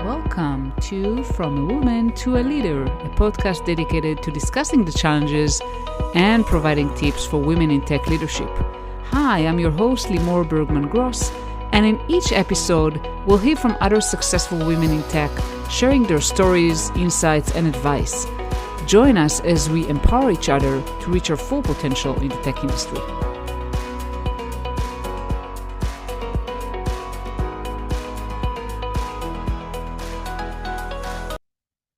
Welcome to From a Woman to a Leader, a podcast dedicated to discussing the challenges and providing tips for women in tech leadership. Hi, I'm your host, Limor Bergman-Gross, and in each episode, we'll hear from other successful women in tech, sharing their stories, insights, and advice. Join us as we empower each other to reach our full potential in the tech industry.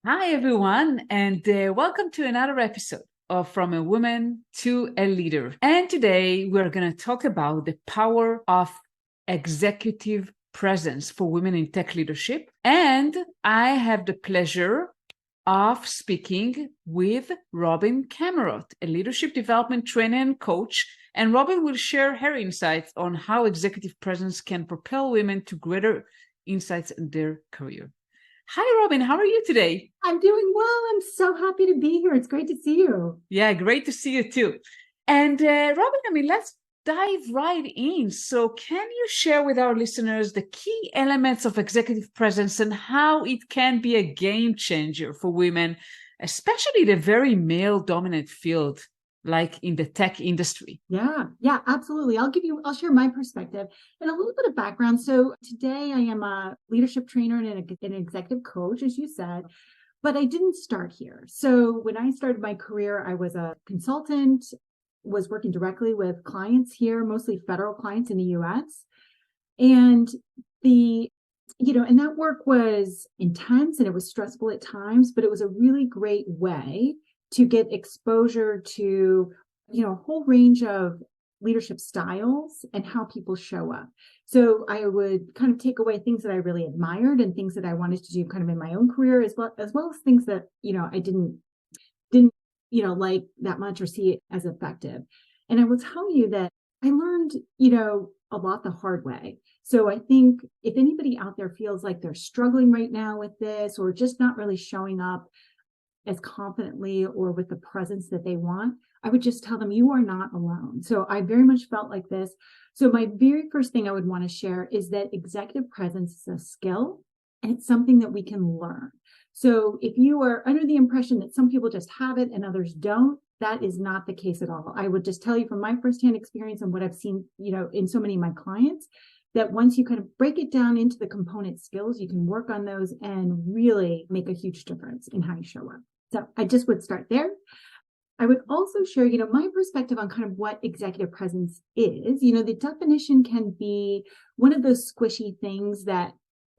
Hi, everyone, and welcome to another episode of From a Woman to a Leader. And today we're going to talk about the power of executive presence for women in tech leadership. And I have the pleasure of speaking with Robin Camarote, a leadership development trainer and coach. And Robin will share her insights on how executive presence can propel women to greater insights in their career. Hi, Robin. How are you today? I'm doing well. I'm so happy to be here. It's great to see you. Yeah, great to see you too. And Robin, let's dive right in. So can you share with our listeners the key elements of executive presence and how it can be a game changer for women, especially the very male-dominant field like in the tech industry? Yeah, absolutely. I'll share my perspective and a little bit of background. So today I am a leadership trainer and an executive coach, as you said, but I didn't start here. So when I started my career, I was a consultant, was working directly with clients here, mostly federal clients in the US. And and that work was intense and it was stressful at times, but it was a really great way to get exposure to, a whole range of leadership styles and how people show up. So I would kind of take away things that I really admired and things that I wanted to do kind of in my own career, as well as things that, I didn't like that much or see it as effective. And I will tell you that I learned, a lot the hard way. So I think if anybody out there feels like they're struggling right now with this or just not really showing up as confidently or with the presence that they want, I would just tell them you are not alone. So I very much felt like this. So my very first thing I would want to share is that executive presence is a skill and it's something that we can learn. So if you are under the impression that some people just have it and others don't, that is not the case at all. I would just tell you from my firsthand experience and what I've seen, in so many of my clients, that once you kind of break it down into the component skills, you can work on those and really make a huge difference in how you show up. So I just would start there. I would also share, my perspective on kind of what executive presence is. The definition can be one of those squishy things that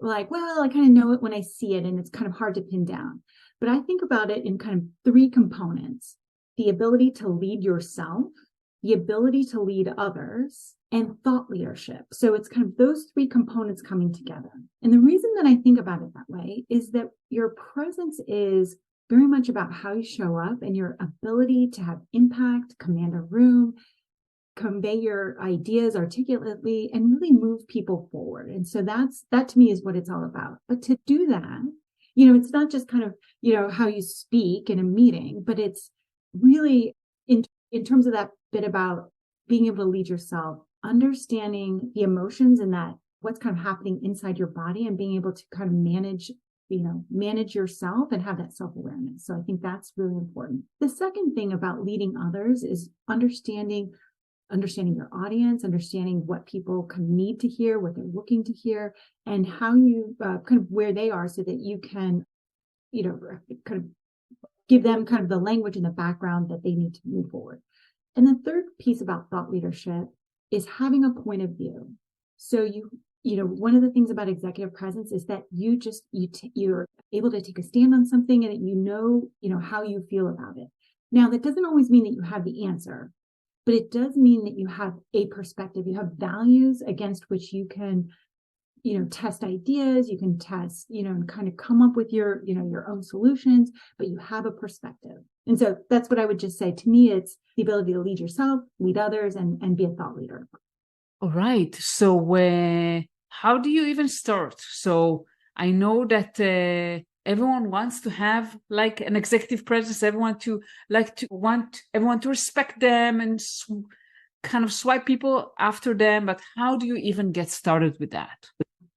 I kind of know it when I see it and it's kind of hard to pin down. But I think about it in kind of three components: the ability to lead yourself, the ability to lead others, and thought leadership. So it's kind of those three components coming together. And the reason that I think about it that way is that your presence is very much about how you show up and your ability to have impact, command a room, convey your ideas articulately, and really move people forward. And so that to me is what it's all about. But to do that, it's not just kind of, how you speak in a meeting, but it's really in terms of that bit about being able to lead yourself, understanding the emotions and that what's kind of happening inside your body and being able to kind of manage yourself and have that self-awareness. So I think that's really important. The second thing about leading others is understanding your audience, understanding what people kind of need to hear, what they're looking to hear, and how you kind of where they are so that you can, kind of give them kind of the language and the background that they need to move forward. And the third piece about thought leadership is having a point of view. So one of the things about executive presence is that you're able to take a stand on something and how you feel about it. Now, that doesn't always mean that you have the answer, but it does mean that you have a perspective, you have values against which you can, test ideas, you can test, and kind of come up with your own solutions, but you have a perspective. And so that's what I would just say. To me, it's the ability to lead yourself, lead others, and be a thought leader. All right. So how do you even start? So I know that everyone wants to have like an executive presence. Everyone want everyone to respect them and kind of swipe people after them. But how do you even get started with that?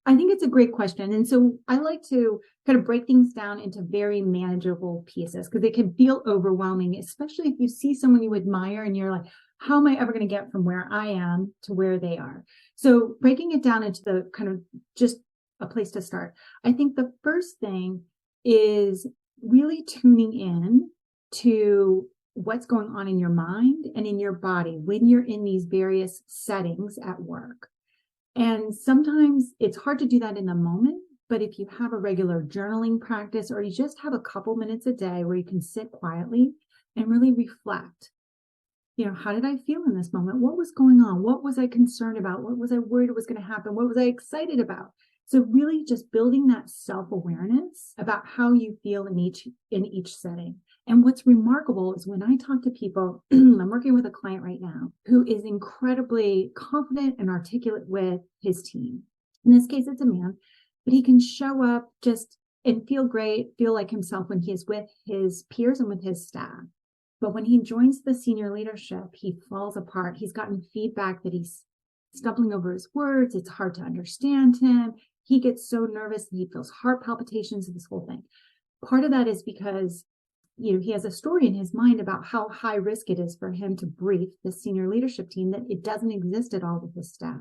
I think it's a great question. And so I like to kind of break things down into very manageable pieces because it can feel overwhelming, especially if you see someone you admire and you're like, how am I ever going to get from where I am to where they are? So breaking it down into the kind of just a place to start. I think the first thing is really tuning in to what's going on in your mind and in your body when you're in these various settings at work. And sometimes it's hard to do that in the moment, but if you have a regular journaling practice or you just have a couple minutes a day where you can sit quietly and really reflect, how did I feel in this moment? What was going on? What was I concerned about? What was I worried was going to happen? What was I excited about? So really just building that self-awareness about how you feel in each setting. And what's remarkable is when I talk to people, I'm working with a client right now who is incredibly confident and articulate with his team. In this case, it's a man, but he can show up just and feel great, feel like himself when he is with his peers and with his staff. But when he joins the senior leadership, he falls apart. He's gotten feedback that he's stumbling over his words. It's hard to understand him. He gets so nervous that he feels heart palpitations and this whole thing. Part of that is because he has a story in his mind about how high risk it is for him to brief the senior leadership team that it doesn't exist at all with his staff.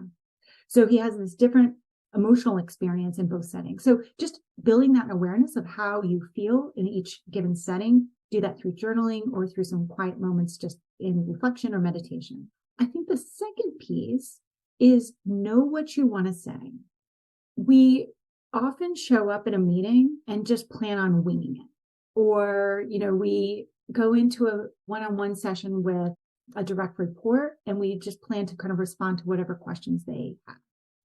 So he has this different emotional experience in both settings. So just building that awareness of how you feel in each given setting, do that through journaling or through some quiet moments just in reflection or meditation. I think the second piece is know what you want to say. We often show up at a meeting and just plan on winging it. Or, we go into a one-on-one session with a direct report and we just plan to kind of respond to whatever questions they have.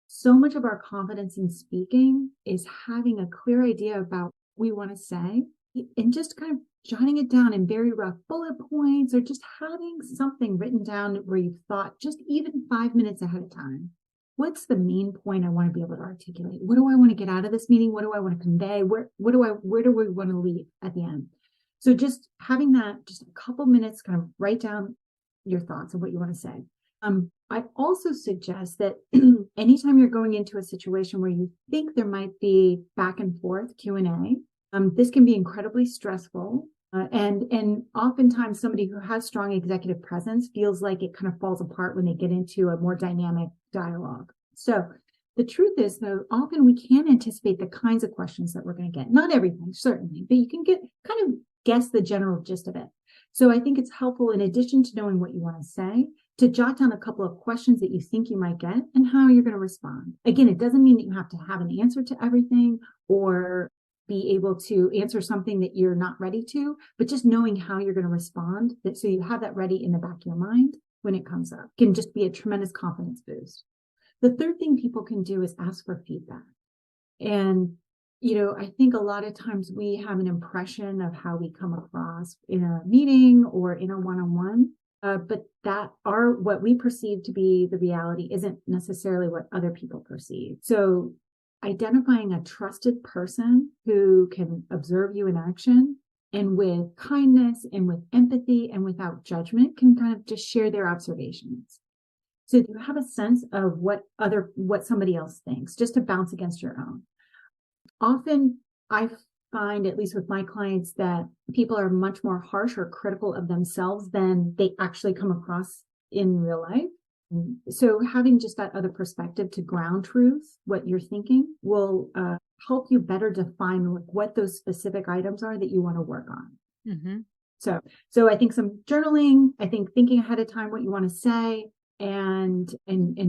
So much of our confidence in speaking is having a clear idea about what we want to say and just kind of jotting it down in very rough bullet points or just having something written down where you've thought just even 5 minutes ahead of time. What's the main point I want to be able to articulate? What do I want to get out of this meeting? What do I want to convey? Where do we want to leave at the end? So just having that, just a couple minutes, kind of write down your thoughts and what you want to say. I also suggest that anytime you're going into a situation where you think there might be back and forth Q&A, this can be incredibly stressful. And oftentimes somebody who has strong executive presence feels like it kind of falls apart when they get into a more dynamic dialogue. So the truth is, though, often we can anticipate the kinds of questions that we're going to get. Not everything, certainly, but you can kind of guess the general gist of it. So I think it's helpful, in addition to knowing what you want to say, to jot down a couple of questions that you think you might get and how you're going to respond. Again, it doesn't mean that you have to have an answer to everything or be able to answer something that you're not ready to, but just knowing how you're going to respond, so you have that ready in the back of your mind when it comes up, can just be a tremendous confidence boost. The third thing people can do is ask for feedback. And, I think a lot of times we have an impression of how we come across in a meeting or in a one-on-one, but what we perceive to be the reality isn't necessarily what other people perceive. So identifying a trusted person who can observe you in action and with kindness and with empathy and without judgment can kind of just share their observations. So you have a sense of what somebody else thinks, just to bounce against your own. Often I find, at least with my clients, that people are much more harsh or critical of themselves than they actually come across in real life. So having just that other perspective to ground truth, what you're thinking, will help you better define what those specific items are that you want to work on. Mm-hmm. So I think some journaling, I think thinking ahead of time what you want to say, and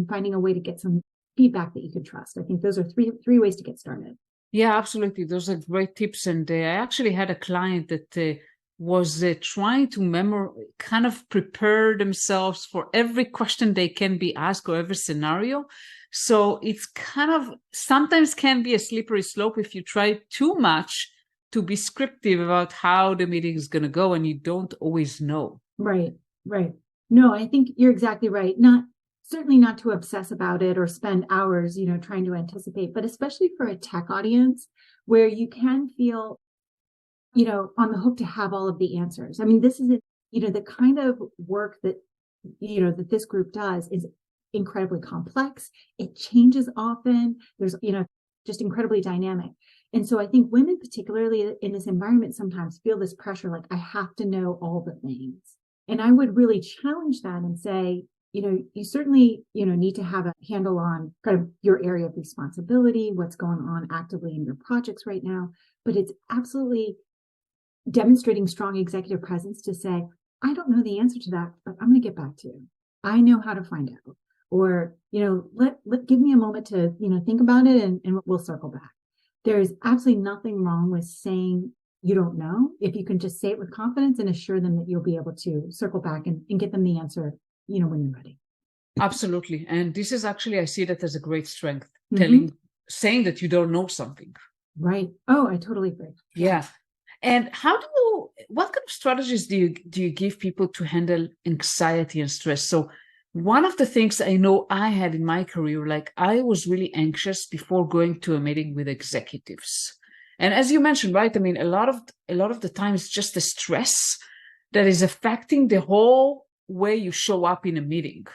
finding a way to get some feedback that you could trust. I think those are three ways to get started. Yeah, absolutely. Those are great tips. And I actually had a client that was trying to kind of prepare themselves for every question they can be asked or every scenario. So it's kind of sometimes can be a slippery slope if you try too much to be scriptive about how the meeting is going to go and you don't always know. Right. No, I think you're exactly right. Certainly not to obsess about it or spend hours, trying to anticipate, but especially for a tech audience where you can feel, on the hook to have all of the answers. I mean, this is, the kind of work that, that this group does is incredibly complex. It changes often. There's, just incredibly dynamic. And so I think women, particularly in this environment, sometimes feel this pressure, like I have to know all the things. And I would really challenge that and say, you certainly, need to have a handle on kind of your area of responsibility, what's going on actively in your projects right now. But it's absolutely demonstrating strong executive presence to say, I don't know the answer to that, but I'm going to get back to you. I know how to find out. Or, give me a moment to, think about it and we'll circle back. There is absolutely nothing wrong with saying you don't know if you can just say it with confidence and assure them that you'll be able to circle back and get them the answer, when you're ready. Absolutely. And this is actually, I see that as a great strength, Mm-hmm. saying that you don't know something. Right. Oh, I totally agree. Yeah. And what kind of strategies do you give people to handle anxiety and stress? So one of the things I know I had in my career, like I was really anxious before going to a meeting with executives. And as you mentioned, right? I mean, a lot of the time it's just the stress that is affecting the whole way you show up in a meeting.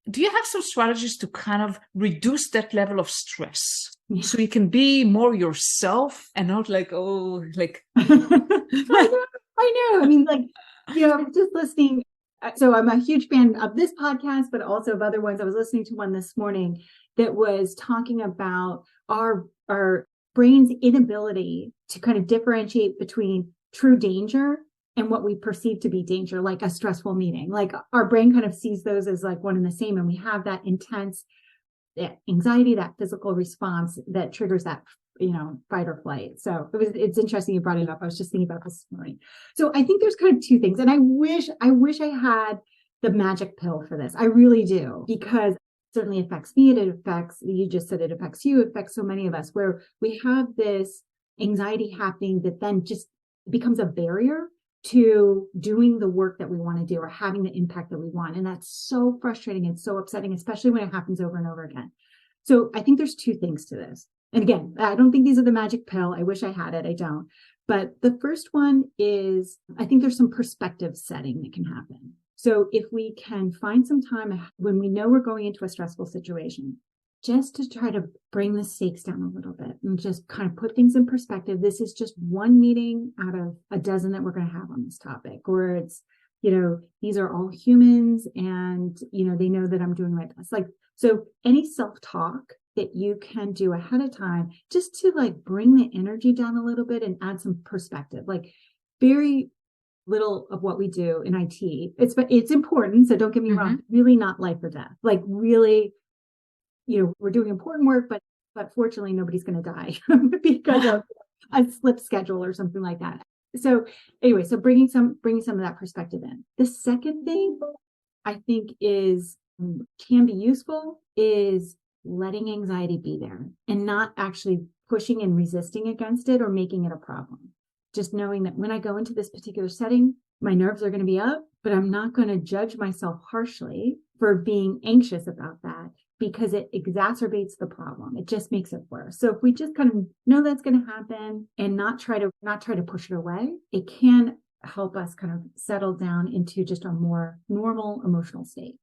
Do you have some strategies to kind of reduce that level of stress? Yeah. So you can be more yourself and not like, I know. I mean, I'm just listening. So I'm a huge fan of this podcast, but also of other ones. I was listening to one this morning that was talking about our brain's inability to kind of differentiate between true danger and what we perceive to be danger, like a stressful meeting. Like our brain kind of sees those as like one and the same. And we have that intense anxiety, that physical response that triggers that, fight or flight. So it's interesting you brought it up. I was just thinking about this morning. So I think there's kind of two things. And I wish I had the magic pill for this. I really do, because it certainly affects me. It affects, you just said it affects you. It affects so many of us, where we have this anxiety happening that then just becomes a barrier to doing the work that we want to do or having the impact that we want. And that's so frustrating and so upsetting, especially when it happens over and over again. So I think there's two things to this. And again, I don't think these are the magic pill. I wish I had it. I don't. But the first one is, I think there's some perspective setting that can happen. So if we can find some time when we know we're going into a stressful situation, just to try to bring the stakes down a little bit and just kind of put things in perspective. This is just one meeting out of a dozen that we're going to have on this topic, or it's, these are all humans and, they know that I'm doing my best. So any self-talk that you can do ahead of time, just to bring the energy down a little bit and add some perspective. Very little of what we do in IT, it's important. So don't get me wrong, really not life or death. Really, we're doing important work, but fortunately nobody's going to die because of a slip schedule or something like that. So anyway, so bringing some of that perspective in. The second thing I think can be useful is letting anxiety be there and not actually pushing and resisting against it or making it a problem. Just knowing that when I go into this particular setting, my nerves are going to be up, but I'm not going to judge myself harshly for being anxious about that, because it exacerbates the problem. It just makes it worse. So if we just kind of know that's going to happen and not try to push it away, it can help us kind of settle down into just a more normal emotional state.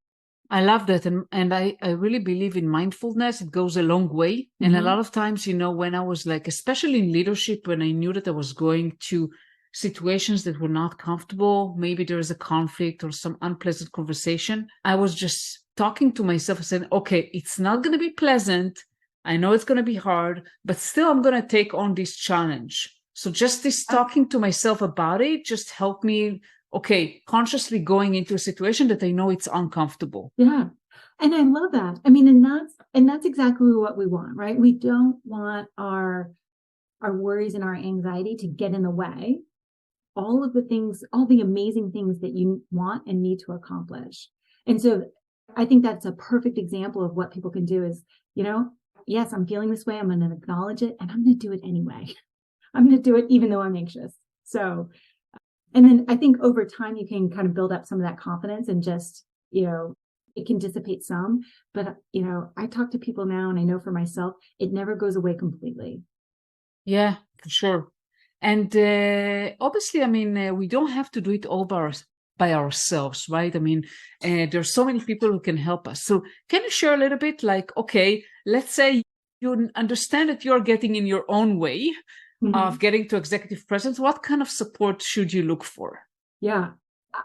I love that. And I really believe in mindfulness. It goes a long way. And a lot of times, when I was especially in leadership, when I knew that I was going to situations that were not comfortable, maybe there is a conflict or some unpleasant conversation, I was just talking to myself and saying, okay, it's not going to be pleasant. I know it's going to be hard, but still I'm going to take on this challenge. So just this talking to myself about it just helped me, consciously going into a situation that I know it's uncomfortable. Yeah. And I love that. I mean, and that's exactly what we want, right? We don't want our worries and our anxiety to get in the way. All of the things, all the amazing things that you want and need to accomplish. And so I think that's a perfect example of what people can do is, yes, I'm feeling this way. I'm going to acknowledge it and I'm going to do it anyway. I'm going to do it even though I'm anxious. So, and then I think over time you can kind of build up some of that confidence and just, it can dissipate some, but, I talk to people now and I know for myself, it never goes away completely. Yeah, for sure. And obviously, I mean, we don't have to do it all by ourselves, right? I mean, there's so many people who can help us. So can you share a little bit like, okay, let's say you understand that you're getting in your own way of getting to executive presence. What kind of support should you look for? Yeah.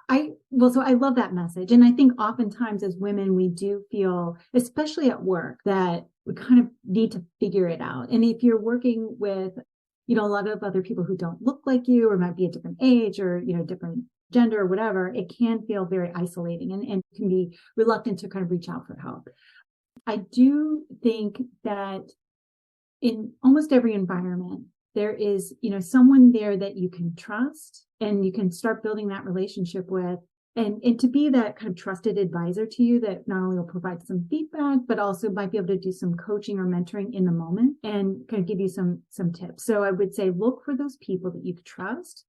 So I love that message. And I think oftentimes as women, we do feel, especially at work, that we kind of need to figure it out. And if you're working with, a lot of other people who don't look like you, or might be a different age, or, different gender or whatever, it can feel very isolating and can be reluctant to kind of reach out for help. I do think that in almost every environment, there is, someone there that you can trust and you can start building that relationship with, and to be that kind of trusted advisor to you that not only will provide some feedback, but also might be able to do some coaching or mentoring in the moment and kind of give you some tips. So I would say, look for those people that you can trust,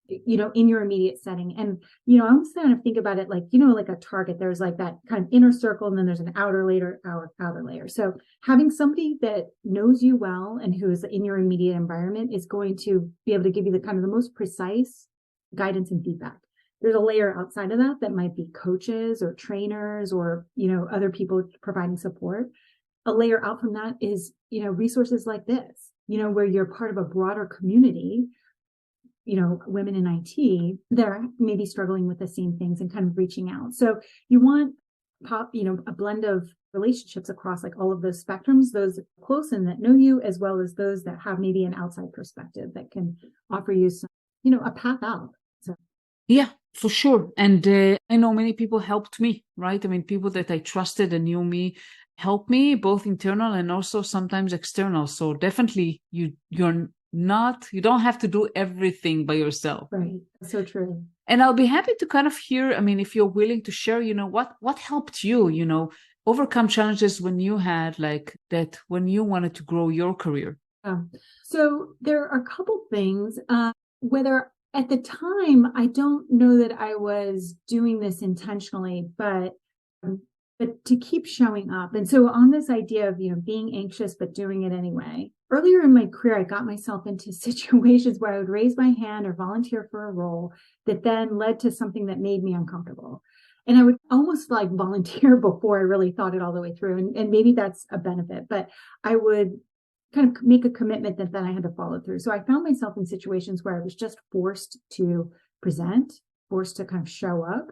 in your immediate setting. And, I almost kind of think about it like, like a target, there's like that kind of inner circle, and then there's an outer layer. So having somebody that knows you well and who is in your immediate environment is going to be able to give you the kind of the most precise guidance and feedback. There's a layer outside of that might be coaches or trainers or, other people providing support. A layer out from that is, resources like this, where you're part of a broader community, women in IT that are maybe struggling with the same things and kind of reaching out. So you want a blend of relationships across like all of those spectrums, those close and that know you, as well as those that have maybe an outside perspective that can offer you some, a path out. So. Yeah, for sure. And I know many people helped me, right? I mean, people that I trusted and knew me helped me, both internal and also sometimes external. So definitely you don't have to do everything by yourself. Right. So true. And I'll be happy to kind of hear, I mean, if you're willing to share, what helped you, overcome challenges when you had like that, when you wanted to grow your career. So there are a couple things, whether at the time, I don't know that I was doing this intentionally, but to keep showing up. And so on this idea of, being anxious, but doing it anyway. Earlier in my career, I got myself into situations where I would raise my hand or volunteer for a role that then led to something that made me uncomfortable. And I would almost like volunteer before I really thought it all the way through. And maybe that's a benefit, but I would kind of make a commitment that then I had to follow through. So I found myself in situations where I was just forced to present, forced to kind of show up.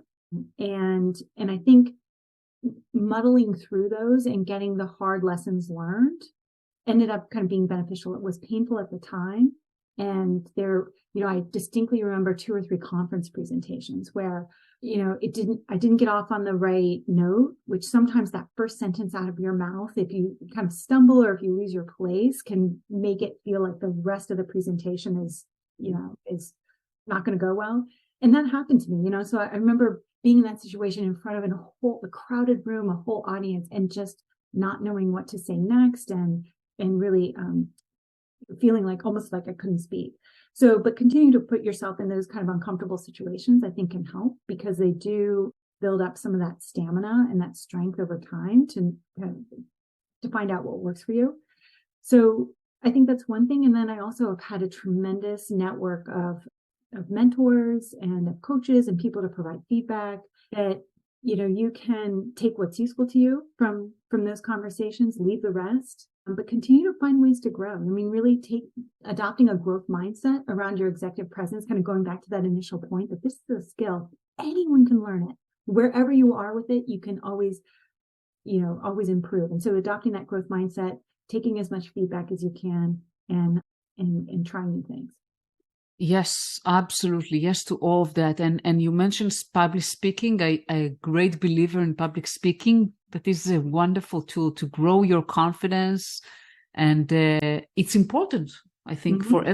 And I think muddling through those and getting the hard lessons learned ended up kind of being beneficial. It was painful at the time. And I distinctly remember 2 or 3 conference presentations where, I didn't get off on the right note, which sometimes that first sentence out of your mouth, if you kind of stumble or if you lose your place, can make it feel like the rest of the presentation is not going to go well. And that happened to me, so I remember being in that situation in front of a crowded room, a whole audience, and just not knowing what to say next and really feeling like almost like I couldn't speak. So, but continue to put yourself in those kind of uncomfortable situations, I think can help because they do build up some of that stamina and that strength over time to find out what works for you. So I think that's one thing. And then I also have had a tremendous network of mentors and of coaches and people to provide feedback that, you can take what's useful to you from those conversations, leave the rest, but continue to find ways to grow. I mean, really adopting a growth mindset around your executive presence, kind of going back to that initial point that this is a skill. Anyone can learn it. Wherever you are with it, you can always improve. And so adopting that growth mindset, taking as much feedback as you can and trying new things. Yes, absolutely. Yes to all of that. And you mentioned public speaking. I'm a great believer in public speaking. That is a wonderful tool to grow your confidence. And it's important, I think, for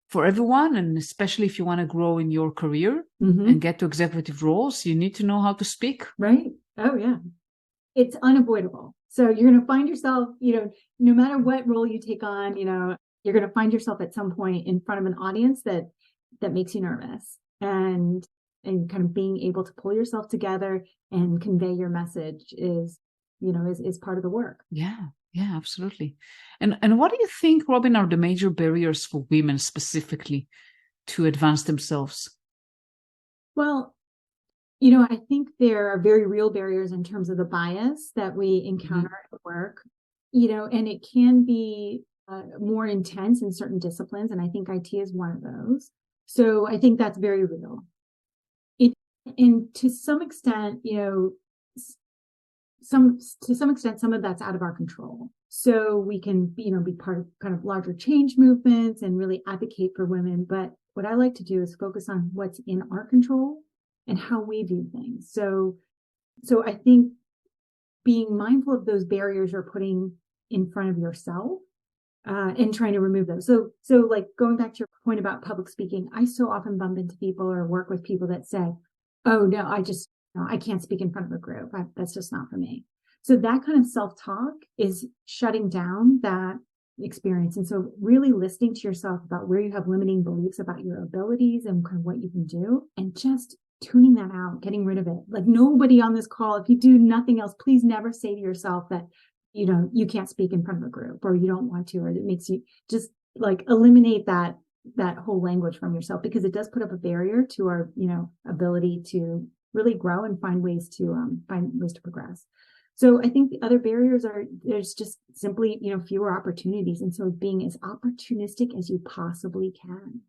for everyone. And especially if you want to grow in your career and get to executive roles, you need to know how to speak. Right. Oh, yeah. It's unavoidable. So you're going to find yourself, no matter what role you take on, you're going to find yourself at some point in front of an audience that makes you nervous, and kind of being able to pull yourself together and convey your message is part of the work. Yeah, absolutely. And what do you think, Robin, are the major barriers for women specifically to advance themselves? Well, I think there are very real barriers in terms of the bias that we encounter at work, and it can be more intense in certain disciplines. And I think IT is one of those. So I think that's very real. And to some extent, some of that's out of our control. So we can, be part of kind of larger change movements and really advocate for women. But what I like to do is focus on what's in our control and how we view things. So I think being mindful of those barriers you're putting in front of yourself and trying to remove those. So like going back to your point about public speaking, I so often bump into people or work with people that say, oh no, I can't speak in front of a group. That's just not for me. So that kind of self-talk is shutting down that experience. And so really listening to yourself about where you have limiting beliefs about your abilities and kind of what you can do, and just tuning that out, getting rid of it. Like nobody on this call, if you do nothing else, please never say to yourself that, you can't speak in front of a group or you don't want to, or it makes you just like eliminate that whole language from yourself, because it does put up a barrier to our, ability to really grow and find ways to progress. So I think the other barriers are there's just simply, fewer opportunities. And so being as opportunistic as you possibly can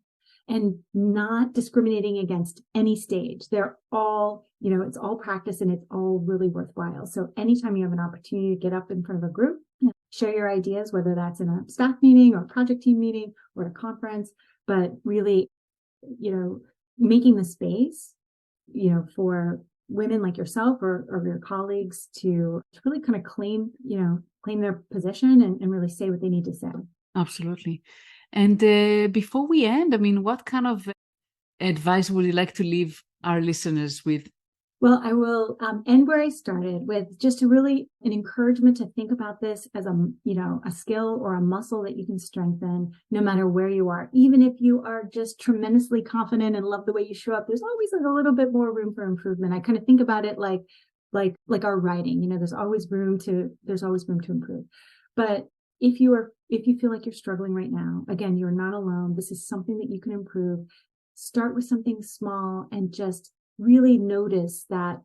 and not discriminating against any stage. They're all, it's all practice and it's all really worthwhile. So anytime you have an opportunity to get up in front of a group, share your ideas, whether that's in a staff meeting or a project team meeting or a conference, but really, making the space, for women like yourself or your colleagues to really kind of claim their position and really say what they need to say. Absolutely. And before we end, what kind of advice would you like to leave our listeners with? Well, I will end where I started, with just an encouragement to think about this as a skill or a muscle that you can strengthen no matter where you are. Even if you are just tremendously confident and love the way you show up, there's always a little bit more room for improvement. I kind of think about it like our writing, there's always room to improve. But if you feel like you're struggling right now, again, you're not alone. This is something that you can improve. Start with something small and just really notice that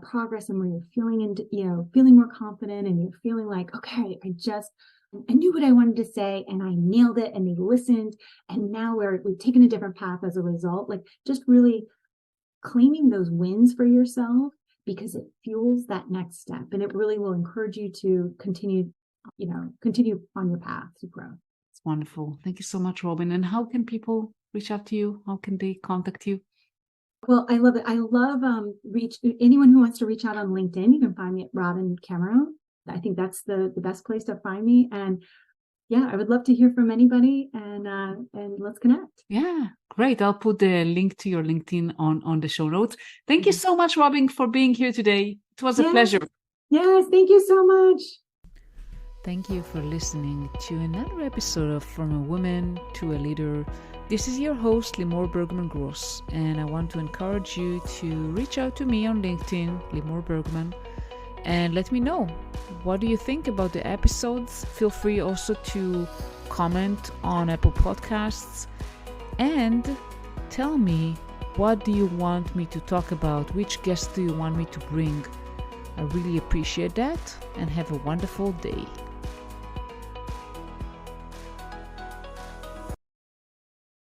progress, and where you're feeling more confident and you're feeling like, okay, I knew what I wanted to say and I nailed it and they listened. And now we've taken a different path as a result. Like just really claiming those wins for yourself, because it fuels that next step and it really will encourage you to continue on your path to grow. It's wonderful. Thank you so much, Robin. And how can people reach out to you? How can they contact you? Well, I love it. I love anyone who wants to reach out on LinkedIn. You can find me at Robin Camarote. I think that's the best place to find me. And yeah, I would love to hear from anybody, and let's connect. Yeah, great. I'll put the link to your LinkedIn on the show notes. Thank you so much, Robin, for being here today. It was a pleasure. Yes, thank you so much. Thank you for listening to another episode of From a Woman to a Leader. This is your host, Limor Bergman-Gross, and I want to encourage you to reach out to me on LinkedIn, Limor Bergman, and let me know, what do you think about the episodes? Feel free also to comment on Apple Podcasts and tell me, what do you want me to talk about? Which guests do you want me to bring? I really appreciate that, and have a wonderful day.